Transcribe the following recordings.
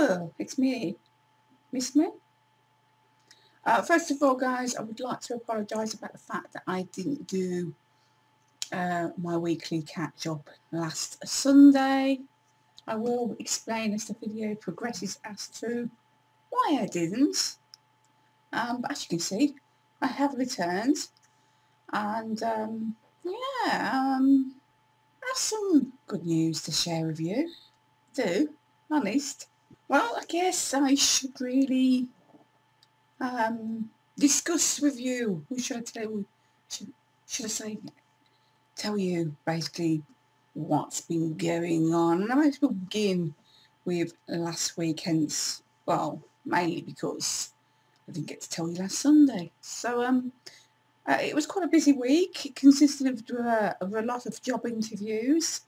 Hello, it's me. Miss me? First of all, guys, I would like to apologise about the fact that I didn't do my weekly catch-up last Sunday. I will explain as the video progresses as to why I didn't. But as you can see, I have returned, and I have some good news to share with you. Honest. Well, I guess I should really discuss with you. Who should I tell? Should I say tell you basically what's been going on? And I might as well begin with last weekend's. Well, mainly because I didn't get to tell you last Sunday. So it was quite a busy week. It consisted of a lot of job interviews.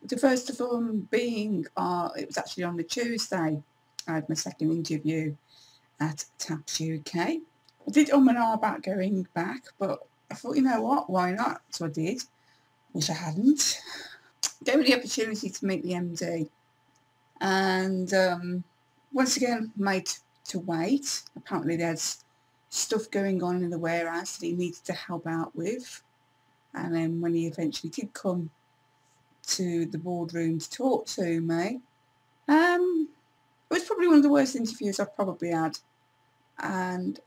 The first of them being, it was actually on the Tuesday. I had my second interview at Taps UK. I did and ah about going back, but I thought, you know what, why not? So I did. Wish I hadn't. Gave me the opportunity to meet the MD, and once again made to wait. Apparently there's stuff going on in the warehouse that he needed to help out with, and then when he eventually did come to the boardroom to talk to me, it was probably one of the worst interviews I've probably had, and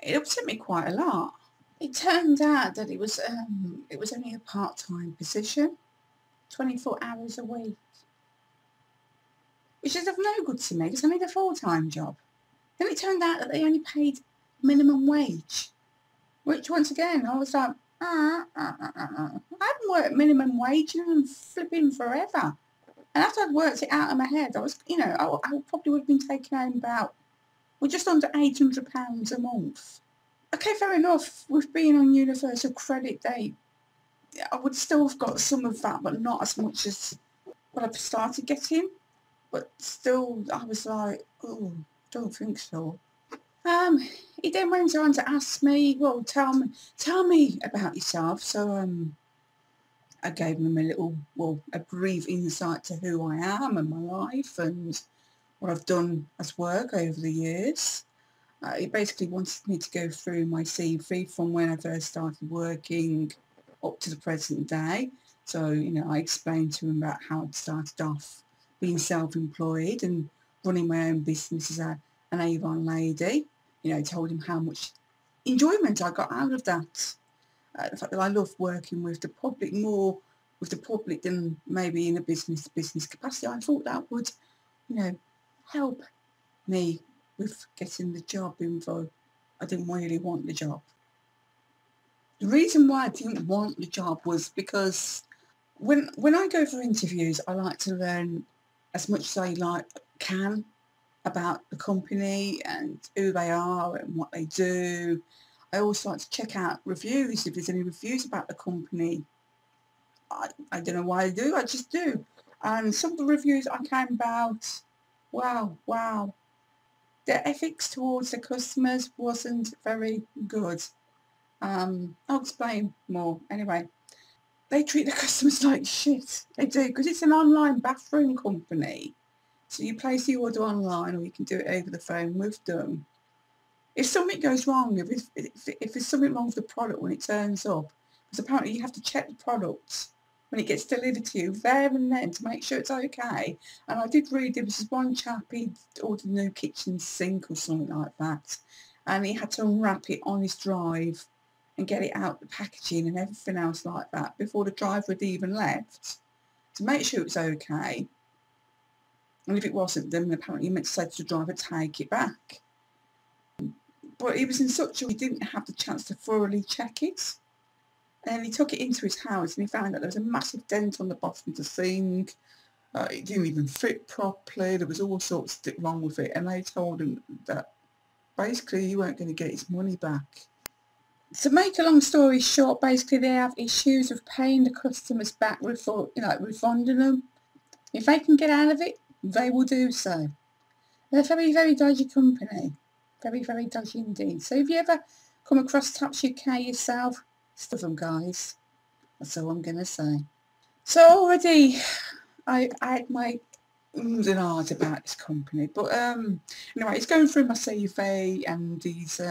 it upset me quite a lot. It turned out that it was only a part-time position, 24 hours a week, which is of no good to me because I need a full-time job. Then it turned out that they only paid minimum wage, which once again I was like, I haven't worked minimum wage in flipping forever. And after I'd worked it out in my head, I was, I probably would have been taking home about, just under £800 a month. Okay, fair enough. With being on Universal Credit, I would still have got some of that, but not as much as what I've started getting. But still, I was like, oh, don't think so. He then went on to ask me, well, tell me about yourself. So I gave him a brief insight to who I am and my life and what I've done as work over the years. He basically wanted me to go through my CV from when I first started working up to the present day. So, I explained to him about how I'd started off being self-employed and running my own business as an Avon lady. Told him how much enjoyment I got out of that. The fact that I love working with the public, more with the public than maybe in a business-to-business capacity. I thought that would, help me with getting the job, even though I didn't really want the job. The reason why I didn't want the job was because when I go for interviews, I like to learn as much as I can about the company and who they are and what they do. I also like to check out reviews, if there's any reviews about the company. I don't know why I do, I just do. And some of the reviews I came about, wow. Their ethics towards the customers wasn't very good. I'll explain more. Anyway, they treat the customers like shit. They do, because it's an online bathroom company. So you place the order online, or you can do it over the phone with them. If something goes wrong, if there's something wrong with the product when it turns up, because apparently you have to check the product when it gets delivered to you there and then to make sure it's okay. And I did read there was this one chap, he'd ordered a new kitchen sink or something like that, and he had to unwrap it on his drive and get it out the packaging and everything else like that before the driver had even left to make sure it was okay. And if it wasn't, then apparently he meant to say to the driver, take it back. But he was in such a he didn't have the chance to thoroughly check it. And he took it into his house and he found that there was a massive dent on the bottom of the sink. It didn't even fit properly. There was all sorts wrong with it. And they told him that basically he weren't going to get his money back. To make a long story short, basically they have issues of paying the customers back, refunding them. If they can get out of it, they will do so. They're a very, very dodgy company. Very, very dodgy indeed. So if you ever come across Taps UK yourself, stuff them, guys. That's all I'm going to say. So already I had my ums and ahs about this company. But anyway, he's going through my CV and he's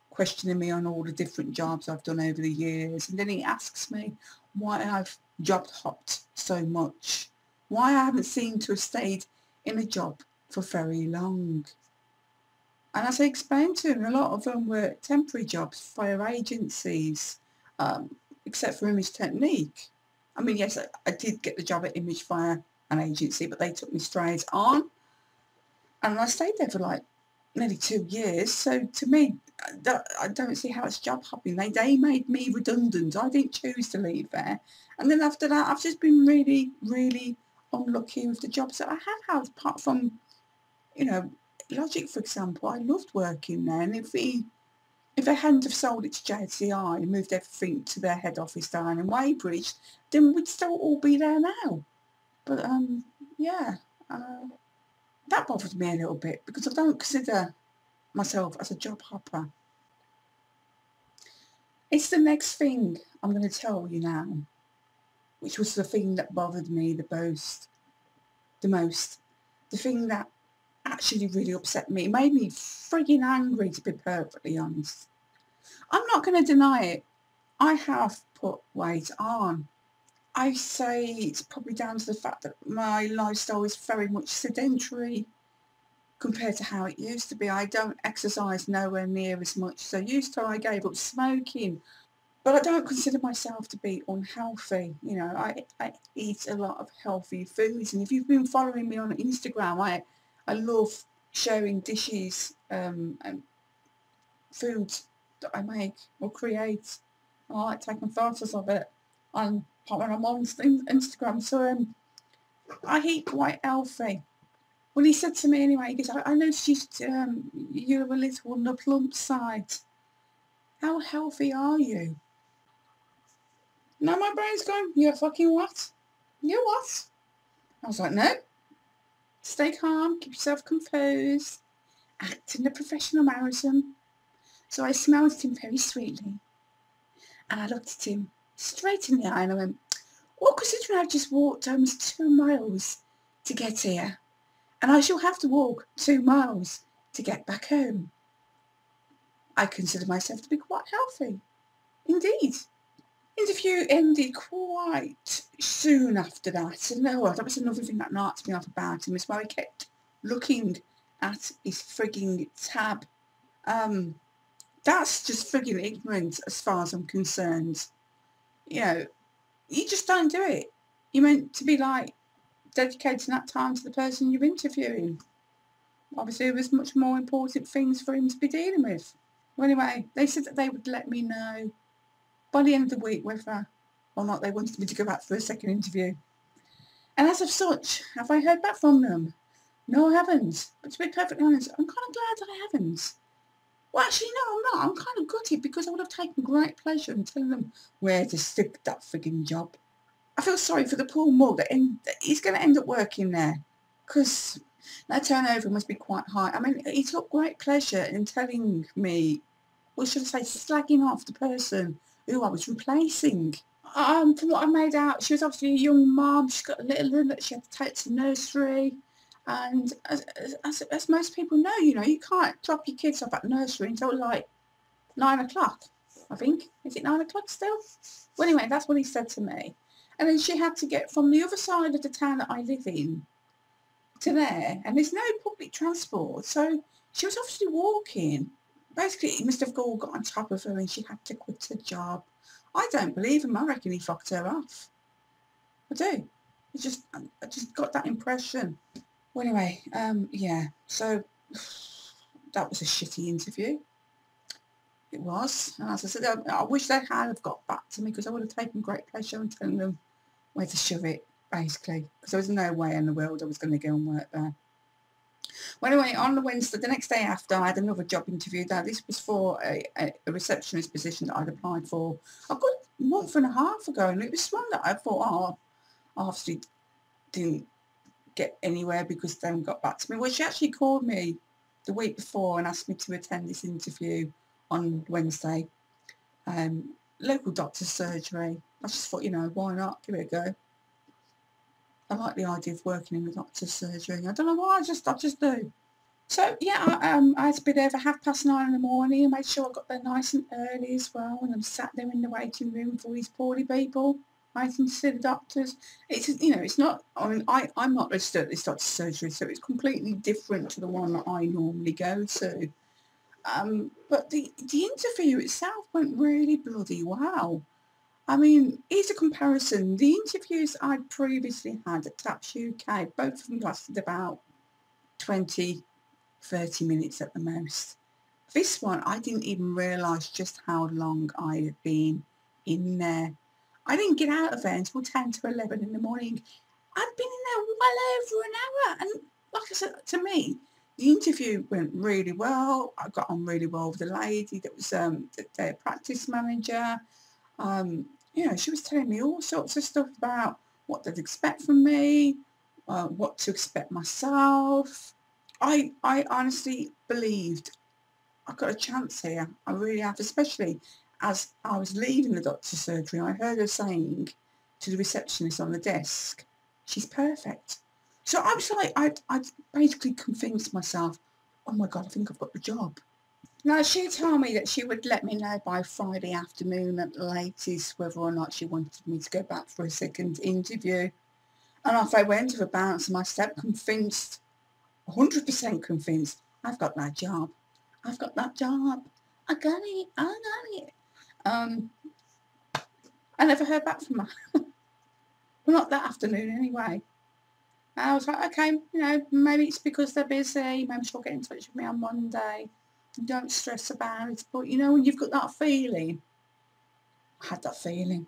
questioning me on all the different jobs I've done over the years, and then he asks me why I've job hopped so much, why I haven't seemed to have stayed in a job for very long. And as I explained to him, a lot of them were temporary jobs via agencies, except for Image Technique. I mean, yes, I did get the job at Image via an agency, but they took me straight on, and I stayed there for like nearly 2 years. So to me, I don't see how it's job hopping. They made me redundant. I didn't choose to leave there. And then after that, I've just been really, really unlucky with the jobs that I have had, apart from, you know, Logic, for example. I loved working there. And if they hadn't have sold it to JCI and moved everything to their head office down in Weybridge, then we'd still all be there now. But, yeah, that bothers me a little bit because I don't consider myself as a job hopper. It's the next thing I'm going to tell you now, which was the thing that bothered me the most, the thing that actually really upset me. It made me frigging angry, to be perfectly honest. I'm not going to deny it. I have put weight on. I say it's probably down to the fact that my lifestyle is very much sedentary compared to how it used to be. I don't exercise nowhere near as much as I used to. I gave up smoking. But I don't consider myself to be unhealthy. You know, I eat a lot of healthy foods. And if you've been following me on Instagram, I love sharing dishes and foods that I make or create. I like taking photos of it when I'm on Instagram. So I eat quite healthy. Well, he said to me anyway, he goes, I noticed you're a little on the plump side. How healthy are you? Now my brain's going, you're fucking what? You what? I was like, no. Stay calm, keep yourself composed, act in a professional mannerism. So I smiled at him very sweetly, and I looked at him straight in the eye and I went, well, considering I've just walked almost 2 miles to get here, and I shall have to walk 2 miles to get back home, I consider myself to be quite healthy. Indeed. Interview ended quite soon after that, and that was another thing that knocked me off about him, is why he kept looking at his frigging tab. That's just frigging ignorant as far as I'm concerned. You know, you just don't do it. You're meant to be like dedicating that time to the person you're interviewing. Obviously there was much more important things for him to be dealing with. Well, anyway, they said that they would let me know by the end of the week whether or not they wanted me to go back for a second interview. And as of such, have I heard back from them? No, I haven't. But to be perfectly honest, I'm kind of glad I haven't. Well, actually, no, I'm not. I'm kind of gutted because I would have taken great pleasure in telling them where to stick that frigging job. I feel sorry for the poor mug that he's going to end up working there because that turnover must be quite high. I mean, he took great pleasure in telling me, or should I say slagging off the person who I was replacing. From what I made out, she was obviously a young mom. She's got a little one that she had to take to nursery. And as most people know, you know, you can't drop your kids off at nursery until like 9 o'clock, I think. Is it 9 o'clock still? Well, anyway, that's what he said to me. And then she had to get from the other side of the town that I live in to there. And there's no public transport. So she was obviously walking. Basically, he must have all got on top of her and she had to quit her job. I don't believe him. I reckon he fucked her off. I do. I just got that impression. Well, anyway, yeah. So that was a shitty interview. It was. And as I said, I wish they had have got back to me because I would have taken great pleasure in telling them where to shove it, basically. Because there was no way in the world I was going to go and work there. Well, anyway, on the Wednesday, the next day after, I had another job interview. Now, this was for a receptionist position that I'd applied for a good month and a half ago. And it was one that I thought, oh, I obviously didn't get anywhere because they haven't got back to me. Well, she actually called me the week before and asked me to attend this interview on Wednesday. Local doctor's surgery. I just thought, you know, why not? Give it a go. I like the idea of working in the doctor's surgery. I don't know why, I just do. So yeah, I had to be there for 9:30 in the morning. I made sure I got there nice and early as well, and I'm sat there in the waiting room for these poorly people waiting to see the doctors. It's, you know, it's not. I mean, I'm not registered at this doctor's surgery, so it's completely different to the one that I normally go to. But the interview itself went really bloody well. I mean, here's a comparison. The interviews I'd previously had at TAPS UK, both of them lasted about 20, 30 minutes at the most. This one, I didn't even realise just how long I had been in there. I didn't get out of there until 10 to 11 in the morning. I'd been in there well over an hour. And like I said, to me, the interview went really well. I got on really well with the lady that was their practice manager. You know, she was telling me all sorts of stuff about what they'd expect from me, what to expect myself. I honestly believed I got a chance here. I really have, especially as I was leaving the doctor's surgery. I heard her saying to the receptionist on the desk, she's perfect. So I was like, I'd basically convinced myself, oh my God, I think I've got the job. Now, she told me that she would let me know by Friday afternoon at the latest whether or not she wanted me to go back for a second interview. And off I went with a bounce on my step, convinced, 100% convinced, I've got that job. I've got that job. I got it. I got it. I never heard back from her. Well, not that afternoon anyway. And I was like, okay, you know, maybe it's because they're busy. Maybe she'll get in touch with me on Monday. Don't stress about it. But, you know, when you've got that feeling, I had that feeling.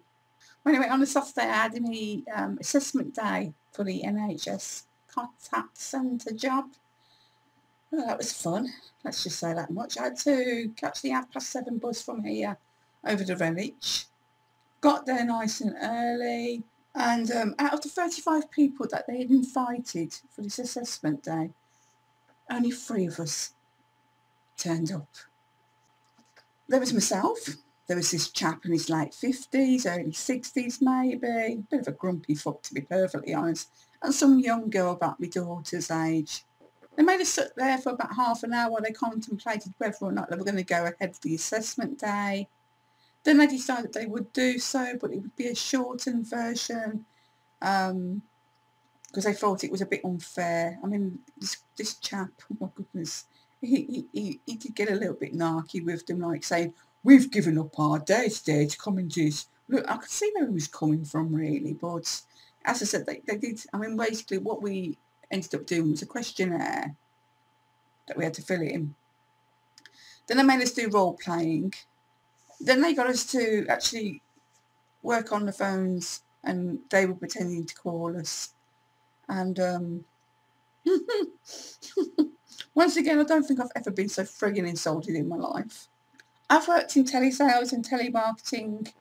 Well, anyway, on the Saturday, I had the assessment day for the NHS contact centre job. Well, that was fun. Let's just say that much. I had to catch the 7:30 bus from here over to Greenwich. Got there nice and early. And out of the 35 people that they had invited for this assessment day, only 3 of us turned up. There was myself. There was this chap in his late 50s, early 60s maybe. Bit of a grumpy fuck, to be perfectly honest. And some young girl about my daughter's age. They made us sit there for about half an hour while they contemplated whether or not they were going to go ahead with the assessment day. Then they decided they would do so, but it would be a shortened version because they thought it was a bit unfair. I mean, this chap, oh my goodness, he did get a little bit narky with them, like saying, we've given up our day today to come and do this. Look, I could see where he was coming from, really, but as I said, they did, I mean, basically what we ended up doing was a questionnaire that we had to fill in. Then they made us do role-playing. Then they got us to actually work on the phones, and they were pretending to call us. And once again, I don't think I've ever been so frigging insulted in my life. I've worked in telesales and telemarketing.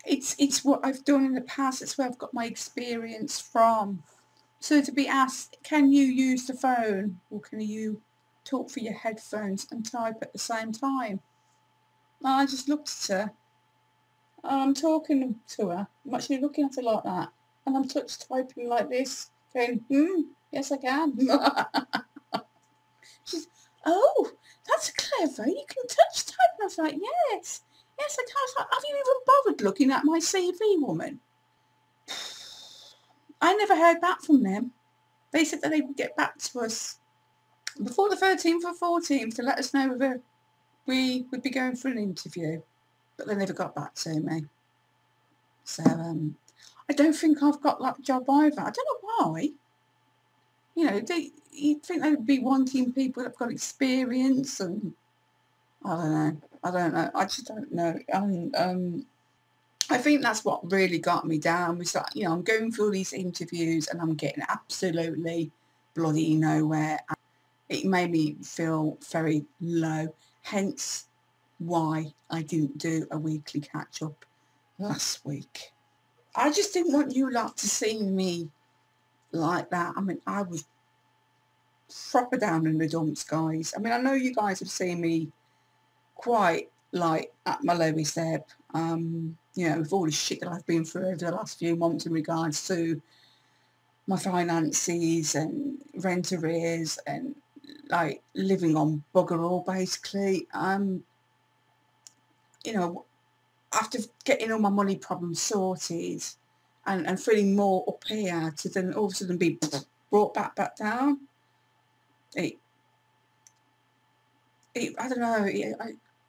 It's what I've done in the past. It's where I've got my experience from. So to be asked, can you use the phone, or can you talk through your headphones and type at the same time? And I just looked at her. And I'm talking to her. I'm actually looking at her like that. And I'm touch typing like this, going, yes I can. She's, oh, that's clever. You can touch type. And I was like, yes. Yes, I can. I was like, have you even bothered looking at my CV, woman? I never heard back from them. They said that they would get back to us before the 13th or 14th to let us know whether we would be going for an interview. But they never got back to me. So I don't think I've got that job either. I don't know why. You know, you'd think they'd be wanting people that've got experience, and I don't know. I just don't know. I think that's what really got me down, was that, you know, I'm going through these interviews and I'm getting absolutely bloody nowhere. It made me feel very low, hence why I didn't do a weekly catch-up last week. I just didn't want you lot to see me like that. I mean, I was proper down in the dumps, guys. I mean, I know you guys have seen me quite, like, at my lowest ebb, you know, with all the shit that I've been through over the last few months in regards to my finances and rent arrears and like living on bugger all basically. You know, after getting all my money problems sorted and feeling more up here to then all of a sudden be brought back down, it I don't know,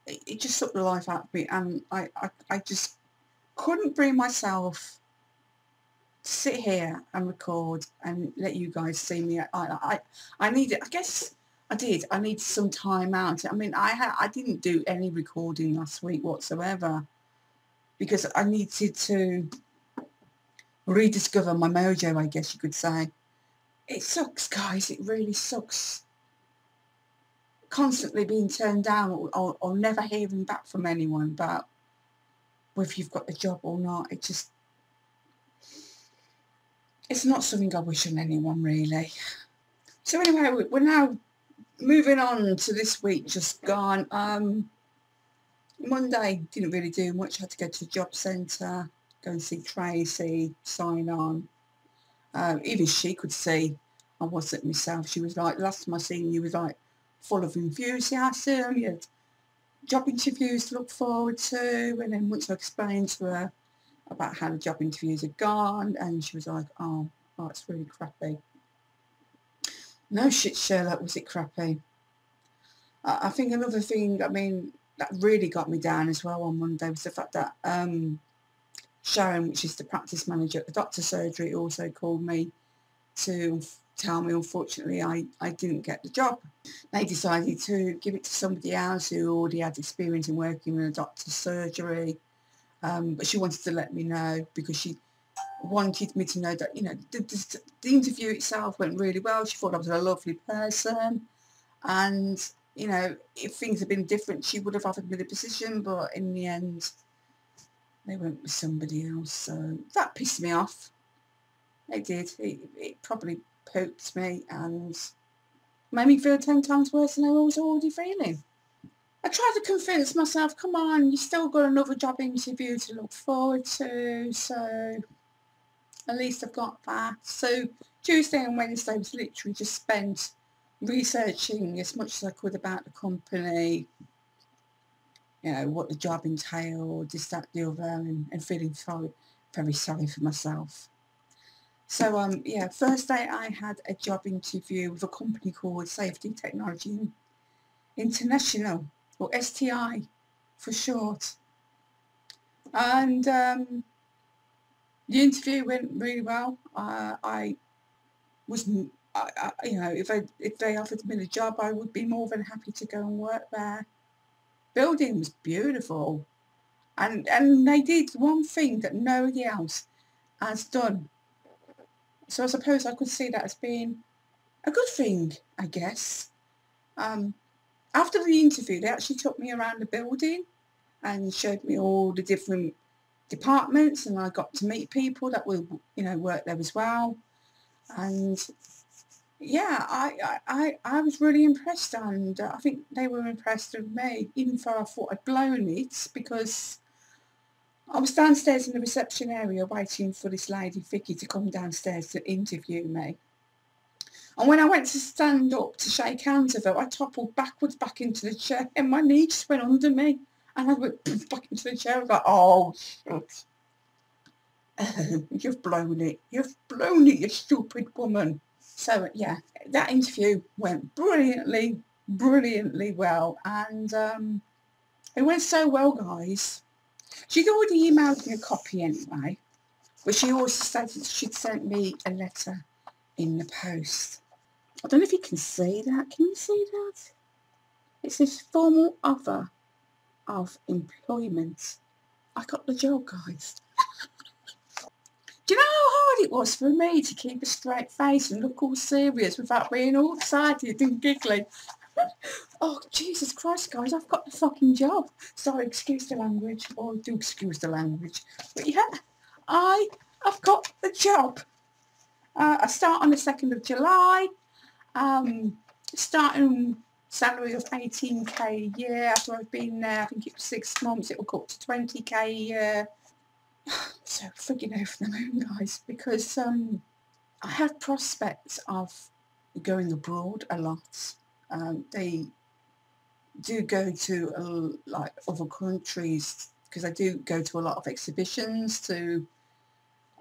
it just sucked the life out of me, and I just couldn't bring myself to sit here and record and let you guys see me. I needed, I guess I did, I needed some time out. I mean, I didn't do any recording last week whatsoever because I needed to rediscover my mojo, I guess you could say. It sucks, guys, it really sucks. Constantly being turned down or never hearing back from anyone about whether you've got the job or not. It's not something I wish on anyone, really. So anyway, we're now moving on to this week just gone. Monday, didn't really do much. I had to go to the job centre, go and see Tracy, sign on. Even she could see I wasn't myself. She was like, last time I seen you was like full of enthusiasm. You had job interviews to look forward to, and then once I explained to her about how the job interviews had gone, and she was like, oh it's really crappy. No shit, Sherlock, was it crappy? I think another thing, I mean, that really got me down as well on Monday was the fact that Sharon, which is the practice manager at the doctor's surgery, also called me to tell me, unfortunately, I didn't get the job. They decided to give it to somebody else who already had experience in working in a doctor's surgery, but she wanted to let me know because she wanted me to know that, you know, the interview itself went really well. She thought I was a lovely person, and, you know, if things had been different, she would have offered me the position, but in the end, they went with somebody else, so that pissed me off. It did. It probably poked me and made me feel 10 times worse than I was already feeling. I tried to convince myself, come on, you still got another job interview to look forward to, so at least I've got that. So Tuesday and Wednesday was literally just spent researching as much as I could about the company, you know, what the job entailed, this, that, the other, and feeling very sorry for myself. So, yeah, Thursday I had a job interview with a company called Safety Technology International, or STI for short. And the interview went really well. You know, if they offered me the job, I would be more than happy to go and work there. Building was beautiful, and they did one thing that nobody else has done. So I suppose I could see that as being a good thing, I guess. After the interview, they actually took me around the building and showed me all the different departments, and I got to meet people that will, you know, work there as well. And yeah, I was really impressed, and I think they were impressed with me, even though I thought I'd blown it, because I was downstairs in the reception area waiting for this lady Vicky to come downstairs to interview me. And when I went to stand up to shake hands with her, I toppled backwards back into the chair, and my knee just went under me, and I went back into the chair. I was like, oh shit. You've blown it, you stupid woman. So yeah, that interview went brilliantly well, and it went so well, guys. She'd already emailed me a copy anyway, but she also said she'd sent me a letter in the post. I don't know if you can see that. Can you see that? It says formal offer of employment. I got the job, guys. Do you know how hard it was for me to keep a straight face and look all serious without being all excited and giggling? Oh, Jesus Christ, guys, I've got the fucking job. Sorry, excuse the language, or do excuse the language. But yeah, I've got the job. I start on the 2nd of July. Starting salary of 18k a year. After I've been there, I think it was 6 months, it will go up to 20k a year. So frigging over the moon, guys, because I have prospects of going abroad a lot. They do go to like other countries because I do go to a lot of exhibitions to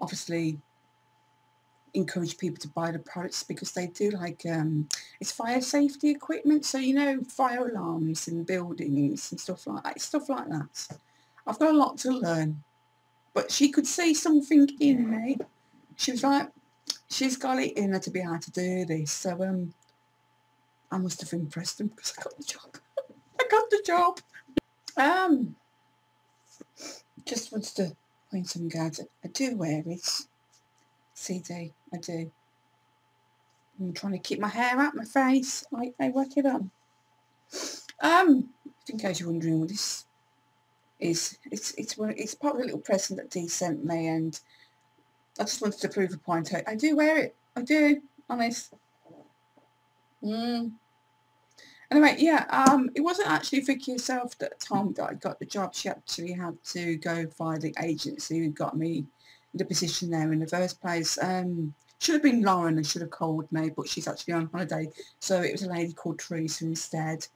obviously encourage people to buy the products because they do like it's fire safety equipment, so you know, fire alarms in buildings and stuff like that. I've got a lot to learn, but she could see something in me. She was like, she's got it in her to be able to do this. So I must have impressed them because I got the job. I got the job. Just wanted to point some out. I do wear it. CD, I do. I'm trying to keep my hair out my face. I work it on. In case you're wondering what this is, it's part of a little present that Dee sent me, and I just wanted to prove a point. I do wear it. I do, honest. Anyway, yeah, it wasn't actually Vicky herself at the time that I got the job. She actually had to go via the agency who got me the position there in the first place. Should have been Lauren and should have called me, but she's actually on holiday, so it was a lady called Teresa instead.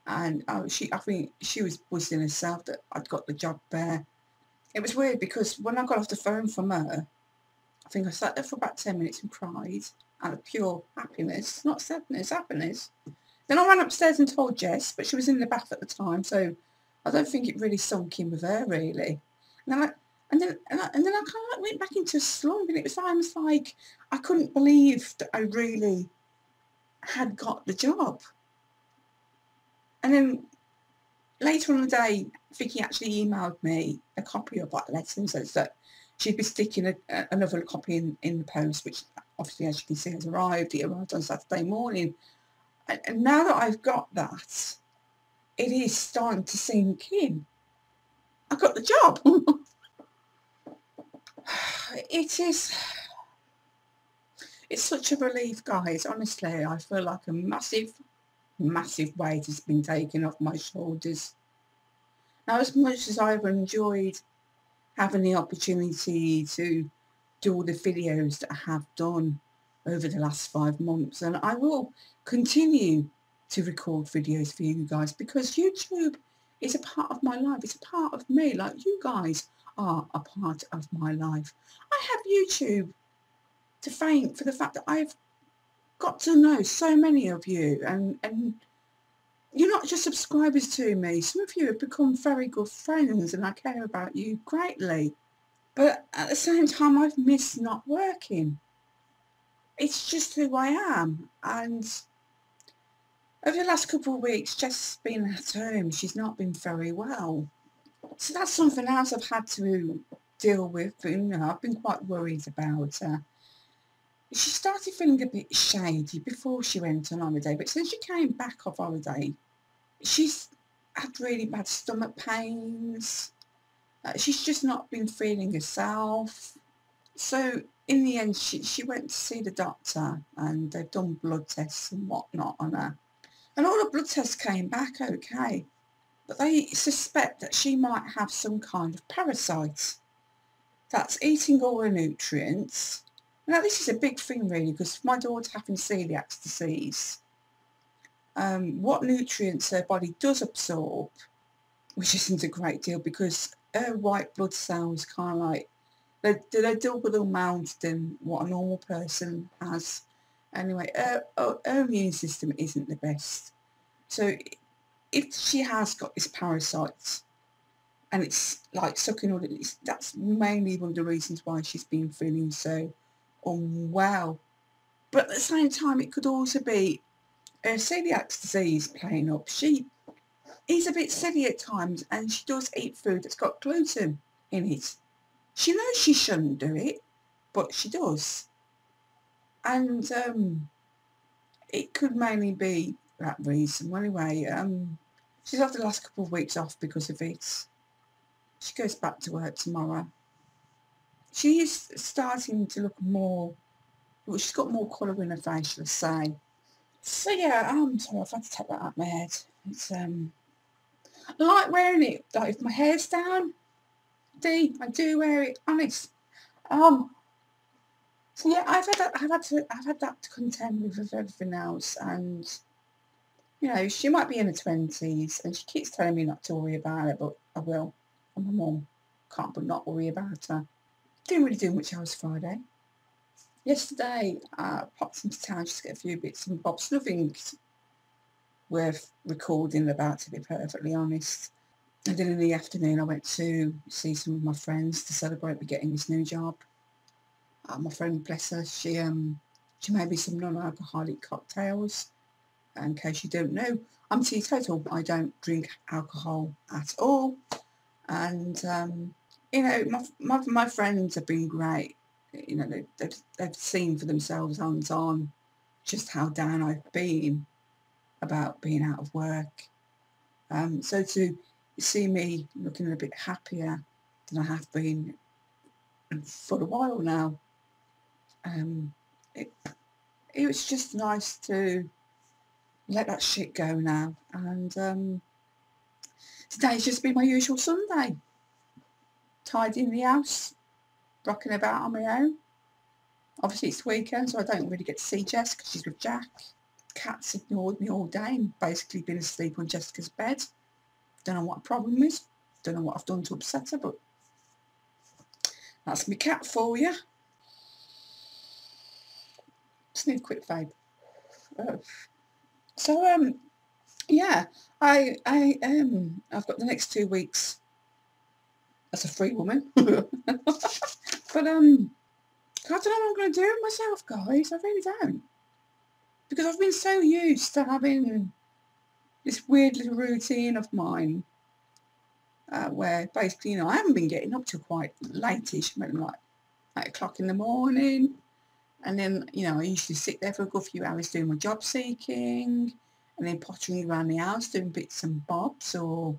And I think she was buzzing herself that I'd got the job there. It was weird because when I got off the phone from her, I think I sat there for about 10 minutes and cried out of pure happiness, not sadness, happiness. Then I ran upstairs and told Jess, but she was in the bath at the time, so I don't think it really sunk in with her really. And then I kind of like went back into a slump, and it was almost like I couldn't believe that I really had got the job. And then later on the day, Vicky actually emailed me a copy of that letter and says that she'd be sticking another copy in the post, which obviously, as you can see, has arrived. It arrived on Saturday morning. And now that I've got that, it is starting to sink in. I got the job. It's such a relief, guys. Honestly, I feel like a massive, massive weight has been taken off my shoulders. Now, as much as I've enjoyed having the opportunity to do all the videos that I have done over the last 5 months, and I will continue to record videos for you guys because YouTube is a part of my life. It's a part of me, like you guys are a part of my life. I have YouTube to thank for the fact that I've got to know so many of you, and you're not just subscribers to me. Some of you have become very good friends and I care about you greatly. But at the same time, I've missed not working. It's just who I am. And over the last couple of weeks, Jess has been at home. She's not been very well. So that's something else I've had to deal with. You know, I've been quite worried about her. She started feeling a bit shady before she went on holiday, but since she came back off holiday, she's had really bad stomach pains. She's just not been feeling herself. So in the end, she went to see the doctor and they've done blood tests and whatnot on her. And all the blood tests came back okay. But they suspect that she might have some kind of parasite that's eating all the nutrients. Now, this is a big thing, really, because my daughter having celiac disease, what nutrients her body does absorb, which isn't a great deal because her white blood cells kind of like, they're double the amount than what a normal person has. Anyway, her immune system isn't the best. So if she has got this parasite and it's like sucking all the, that's mainly one of the reasons why she's been feeling so unwell. But at the same time, it could also be her celiac disease playing up. She is a bit silly at times and she does eat food that's got gluten in it. She knows she shouldn't do it, but she does. And it could mainly be that reason. Well, anyway, she's had the last couple of weeks off because of it. She goes back to work tomorrow. She is starting to look more, well, she's got more colour in her face, shall I say. So yeah, I'm sorry, I've had to take that out of my head. It's I like wearing it, like if my hair's down, I do wear it, honest. So yeah, I've had that to contend with everything else, and you know, she might be in her 20s, and she keeps telling me not to worry about it, but I will. I'm my mum, can't but not worry about her. Didn't really do much else Friday. Yesterday, I popped into town just to get a few bits and bobs. Nothing worth recording about, to be perfectly honest. And then in the afternoon, I went to see some of my friends to celebrate me getting this new job. My friend, bless her, she made me some non-alcoholic cocktails. In case you don't know, I'm teetotal. I don't drink alcohol at all. And you know, my friends have been great. You know, they've seen for themselves hands on just how down I've been about being out of work. So to see me looking a bit happier than I have been for a while now, it, it was just nice to let that shit go now. And today's just been my usual Sunday. Tidying the house, rocking about on my own. Obviously it's weekend, so I don't really get to see Jess because she's with Jack. Cat's ignored me all day and basically been asleep on Jessica's bed. Don't know what the problem is. Don't know what I've done to upset her, but that's my cat for you. Just need a quick vibe. So yeah, I've got the next 2 weeks as a free woman. But I don't know what I'm going to do with myself, guys. I really don't. Because I've been so used to having this weird little routine of mine where basically, you know, I haven't been getting up till quite late-ish, maybe like 8 o'clock in the morning. And then, you know, I usually sit there for a good few hours doing my job seeking and then pottering around the house doing bits and bobs or,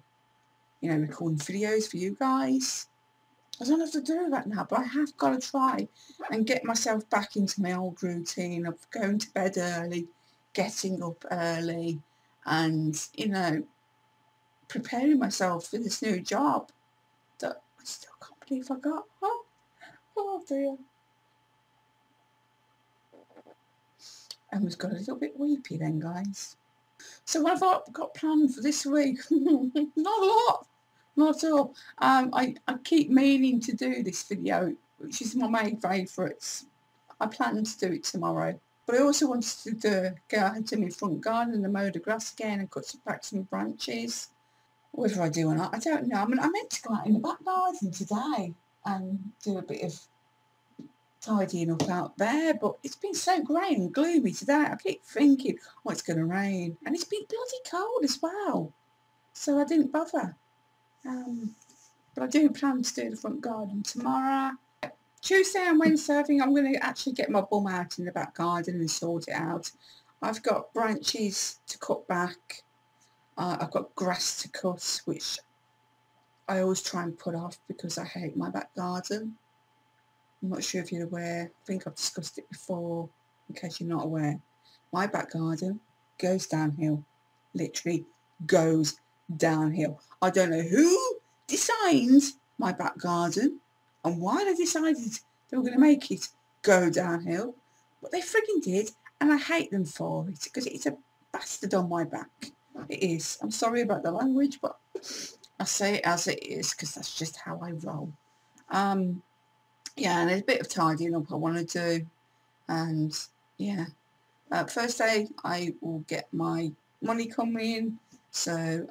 you know, recording videos for you guys. I don't have to do that now, but I have got to try and get myself back into my old routine of going to bed early, getting up early and, you know, preparing myself for this new job that I still can't believe I got. Oh dear. I was got a little bit weepy then, guys. So what have I got planned for this week? Not a lot. Not at all. I keep meaning to do this video, which is my main favourites. I plan to do it tomorrow. But I also wanted to go out into my front garden and mow the grass again and cut back some branches. Whether I do or not, I don't know. I mean, I meant to go out in the back garden today and do a bit of tidying up out there, but it's been so grey and gloomy today. I keep thinking, oh, it's going to rain. And it's been bloody cold as well. So I didn't bother. But I do plan to do the front garden tomorrow. Tuesday and Wednesday, I think I'm going to actually get my bum out in the back garden and sort it out. I've got branches to cut back. I've got grass to cut, which I always try and put off because I hate my back garden. I'm not sure if you're aware. I think I've discussed it before, in case you're not aware. My back garden goes downhill. Literally goes downhill. I don't know who designed my back garden and why they decided they were going to make it go downhill, but they frigging did, and I hate them for it because it's a bastard on my back. It is. I'm sorry about the language, but I say it as it is because that's just how I roll. Yeah, and there's a bit of tidying up I want to do, and yeah, first day I will get my money coming in, so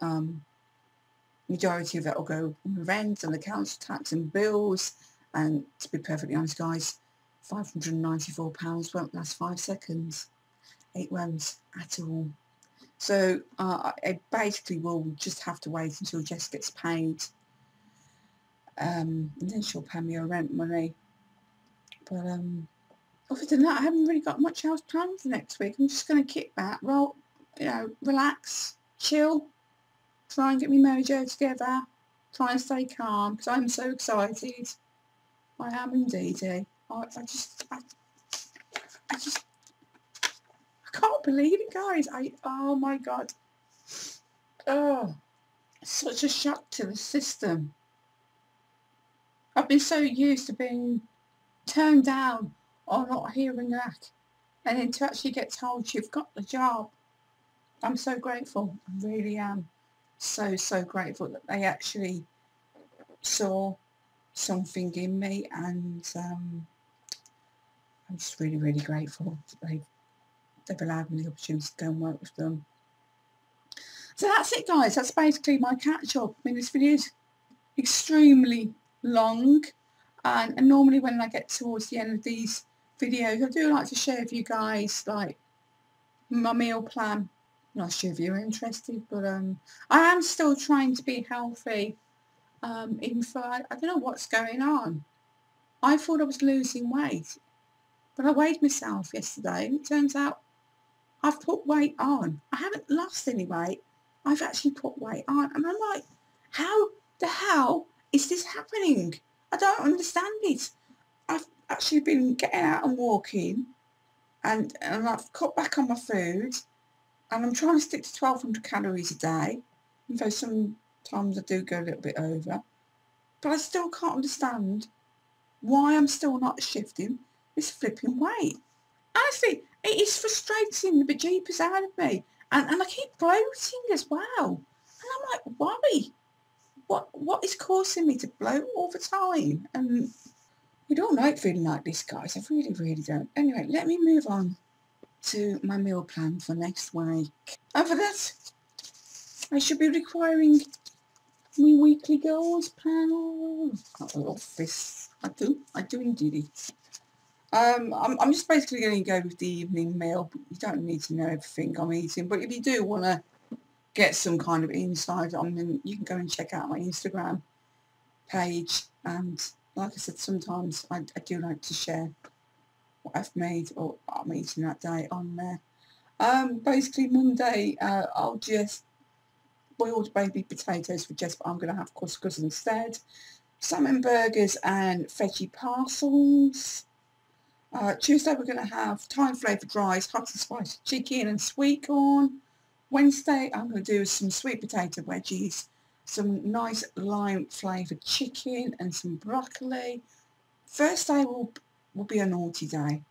majority of it will go on rent and the council tax and bills, and to be perfectly honest, guys, £594 won't last 5 seconds. It won't at all. So I basically will just have to wait until Jess gets paid, and then she'll pay me her rent money. But other than that, I haven't really got much else planned for next week. I'm just going to kick back, roll, you know, relax, chill, try and get my mojo together, try and stay calm because I'm so excited. I am indeed. I can't believe it, guys. Oh my God. Oh, such a shock to the system. I've been so used to being turned down or not hearing that. And then to actually get told you've got the job. I'm so grateful. I really am so grateful that they actually saw something in me, and I'm just really grateful that they've allowed me the opportunity to go and work with them. So that's it, guys. That's basically my catch up. I mean, this video is extremely long, and normally when I get towards the end of these videos, I do like to share with you guys like my meal plan. I'm not sure if you're interested, but I am still trying to be healthy. Even though I don't know what's going on. I thought I was losing weight, but I weighed myself yesterday, and it turns out I've put weight on. I haven't lost any weight. I've actually put weight on. And I'm like, how the hell is this happening? I don't understand it. I've actually been getting out and walking, and I've cut back on my food, and I'm trying to stick to 1,200 calories a day, though sometimes I do go a little bit over. But I still can't understand why I'm still not shifting this flipping weight. Honestly, it is frustrating the bejeepers out of me. And I keep bloating as well. And I'm like, why? What is causing me to bloat all the time? And we don't like feeling like this, guys. I really don't. Anyway, let me move on to my meal plan for next week. And for that, I should be requiring my weekly goals plan. I love this. I do indeed. I'm just basically going to go with the evening meal. You don't need to know everything I'm eating, but if you do want to get some kind of insight on them, you can go and check out my Instagram page. And like I said, sometimes I do like to share what I've made or what I'm eating that day on there. Basically Monday, I'll just boiled baby potatoes for Jess, but I'm going to have couscous instead. Salmon burgers and veggie parcels. Tuesday we're going to have thyme flavoured rice, hot and spicy chicken and sweet corn. Wednesday I'm going to do some sweet potato wedges, some nice lime flavoured chicken and some broccoli. Thursday will be a naughty day.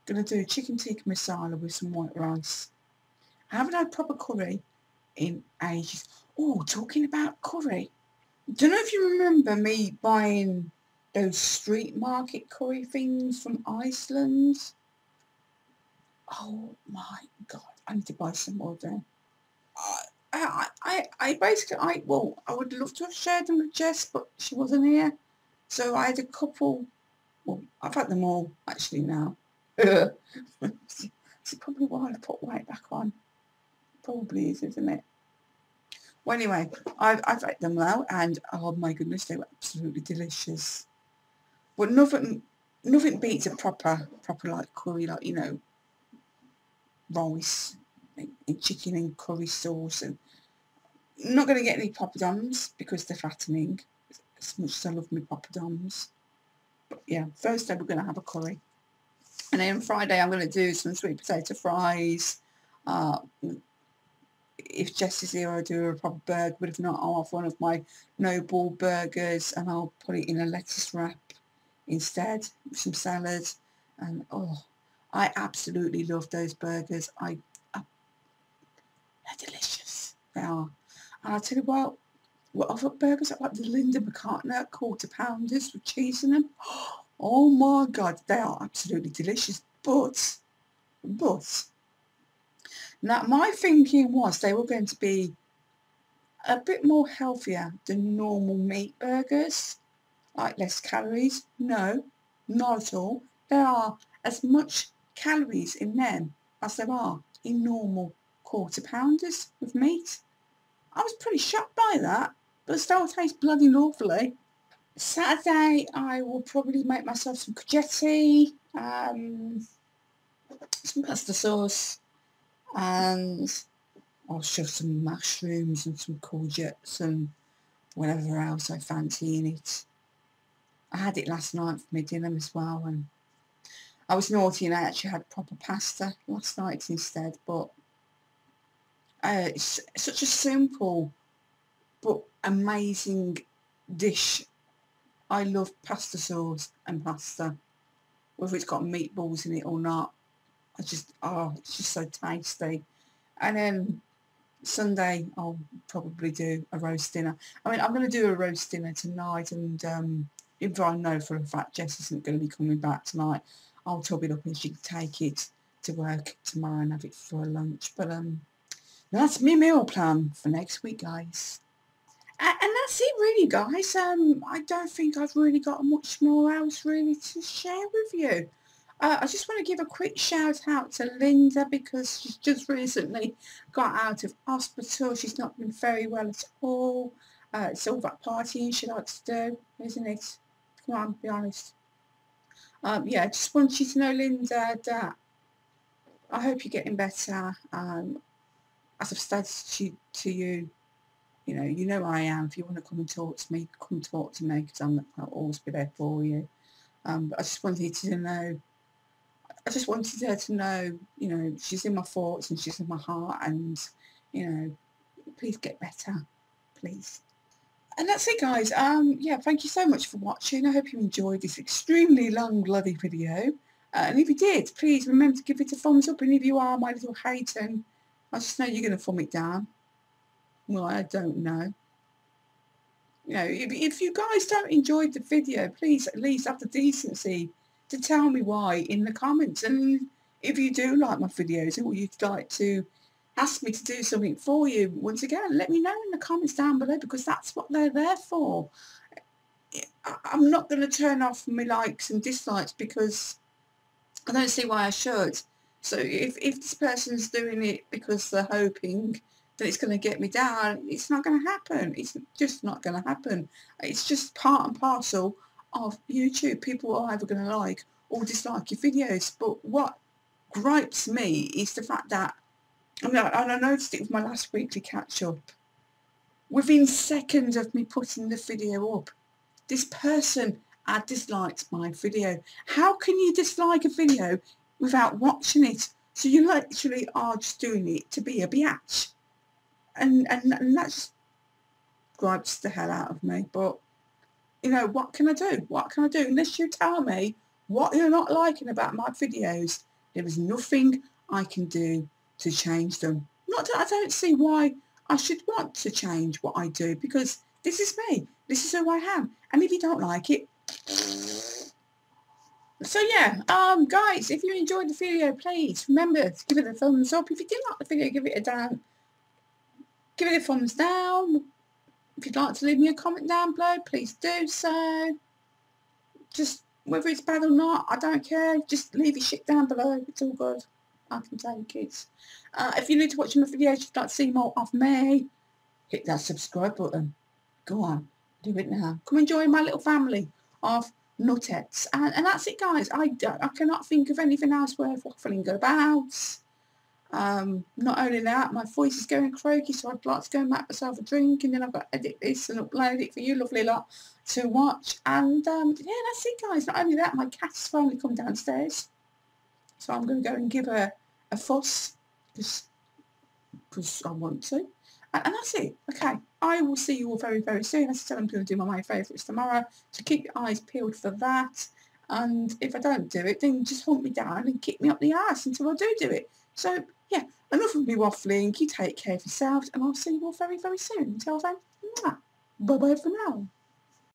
Going to do chicken tikka masala with some white rice. I haven't had proper curry in ages. Oh, talking about curry. Don't know if you remember me buying those street market curry things from Iceland. Oh my god, I need to buy some more then. I basically, I would love to have shared them with Jess, but she wasn't here. So I had a couple, well, I've had them all actually now. It's probably why I put weight back on. Probably is, isn't it? Well, anyway, I've ate them now, and oh my goodness, they were absolutely delicious. But nothing beats a proper like curry, like, you know, rice and chicken and curry sauce. And I'm not going to get any poppadoms because they're fattening, as much as I love my poppadoms. But yeah, Thursday we're going to have a curry, and then Friday I'm going to do some sweet potato fries. If Jess is here, I'll do a proper burger, but if not, I'll have one of my Noble burgers and I'll put it in a lettuce wrap instead with some salad. And oh, I absolutely love those burgers. They're delicious. They are. And I'll tell you what other burgers are like the Linda McCartney quarter pounders with cheese in them. Oh my god, they are absolutely delicious. But now my thinking was they were going to be a bit more healthier than normal meat burgers, like less calories. No, not at all. There are as much calories in them as there are in normal quarter pounders with meat. I was pretty shocked by that, but still tastes bloody lovely. Saturday I will probably make myself some courgette, some pasta sauce, and I'll shove some mushrooms and some courgettes and whatever else I fancy in it. I had it last night for my dinner as well, and I was naughty and I actually had proper pasta last night instead. But it's such a simple but amazing dish. I love pasta sauce and pasta whether it's got meatballs in it or not. It's just so tasty. And then Sunday I'll probably do a roast dinner. I mean, I'm going to do a roast dinner tonight, and if I know for a fact Jess isn't going to be coming back tonight, I'll top it up and she can take it to work tomorrow and have it for a lunch. But that's my meal plan for next week, guys. And that's it really, guys. I don't think I've really got much more else really to share with you. I just want to give a quick shout out to Linda, because she's just recently got out of hospital. She's not been very well at all. It's all that partying she likes to do, isn't it? Come on, be honest. Yeah, just want you to know, Linda, that I hope you're getting better. As I've stated to you, you know I am. If you want to come and talk to me, come talk to me, because I'll always be there for you. But I just wanted to know, her to know, she's in my thoughts and she's in my heart, and, please get better, please. And that's it, guys. Yeah, thank you so much for watching. I hope you enjoyed this extremely long, bloody video. And if you did, please remember to give it a thumbs up. And if you are my little hater, I just know you're going to thumb it down. Well, I don't know. If you guys don't enjoy the video, please at least have the decency to tell me why in the comments. And if you do like my videos, or you'd like to ask me to do something for you, once again, let me know in the comments down below, because that's what they're there for. I'm not going to turn off my likes and dislikes, because I don't see why I should. So if this person's doing it because they're hoping that it's going to get me down, it's not going to happen. It's just not going to happen. It's just part and parcel of YouTube. People are either going to like or dislike your videos. But what gripes me is the fact that, and I noticed it with my last weekly catch-up, within seconds of me putting the video up, this person had disliked my video. How can you dislike a video without watching it? So you literally are just doing it to be a biatch. And that just gripes the hell out of me. But, what can I do? What can I do? Unless you tell me what you're not liking about my videos, there is nothing I can do to change them. Not that I don't see why I should want to change what I do, because this is me. This is who I am. And if you don't like it... So yeah, guys, if you enjoyed the video, please remember to give it a thumbs up. If you didn't like the video, give it a down. Give it a thumbs down. If you'd like to leave me a comment down below, please do so. Just, whether it's bad or not, I don't care. Just leave your shit down below. It's all good. I can take it. If you're new to watching my videos, if you'd like to see more of me, hit that subscribe button. Go on, do it now. Come and join my little family of nutheads. And that's it, guys. I cannot think of anything else worth waffling about. Not only that, my voice is going croaky, so I'd like to go and make myself a drink, and then I've got to edit this and upload it for you lovely lot to watch. And yeah, that's it, guys. Not only that, my cat's finally come downstairs, so I'm going to go and give her a fuss, because I want to. And that's it. Okay, I will see you all very, very soon. As I said, I'm going to do my favourites tomorrow, so keep your eyes peeled for that. And if I don't do it, then just hunt me down and kick me up the arse until I do it. So, yeah, enough of me waffling. You take care of yourselves, and I'll see you all very, very soon. Until then, bye-bye for now.